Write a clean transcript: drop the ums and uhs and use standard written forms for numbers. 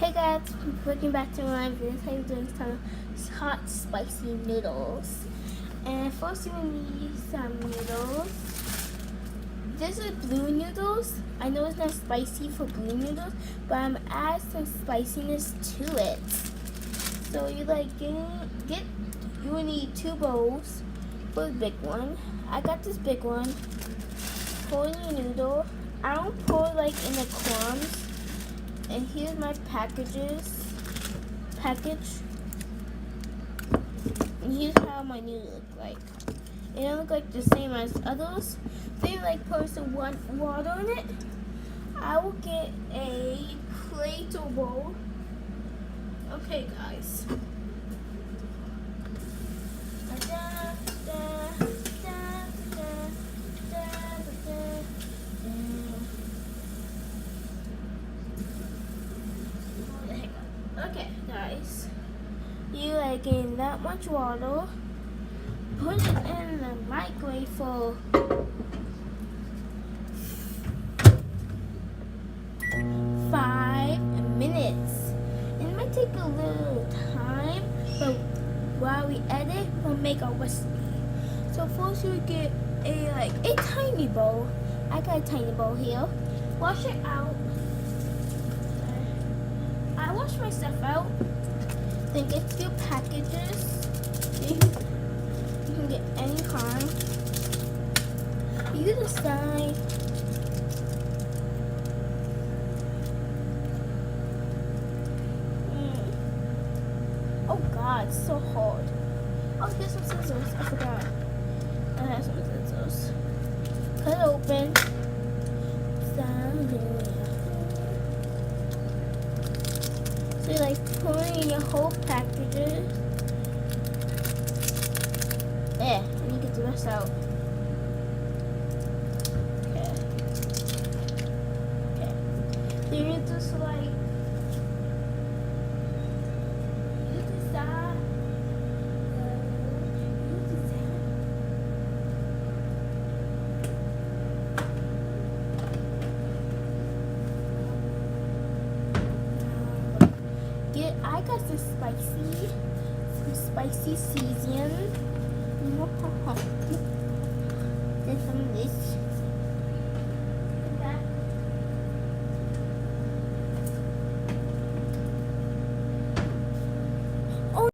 Hey guys, welcome back to my video. Today I'm doing some hot spicy noodles. And first you will need some noodles. This is blue noodles. I know it's not spicy for blue noodles, but I'm add some spiciness to it. So you you will need 2 bowls for the big one. I got this big one. Pour in your noodle. I don't pour like in the crumbs. And here's my package. And here's how my noodles look like. It don't look like the same as others. They like pour some water in it. I will get a plate or bowl. Okay, guys. Okay, guys, you in that much water, put it in the microwave for 5 minutes. It might take a little time, but while we edit, we'll make a recipe. So first you get a tiny bowl. I got a tiny bowl here. Wash it out. I wash my stuff out. Then get your packages. You can get any kind. You decide. Oh God, it's so hard. Oh, here's some scissors. I forgot. I have some scissors. Cut it open. So you put in your whole packages. There, and you get the rest out. Okay. Then you just I got some spicy season. Then some of this.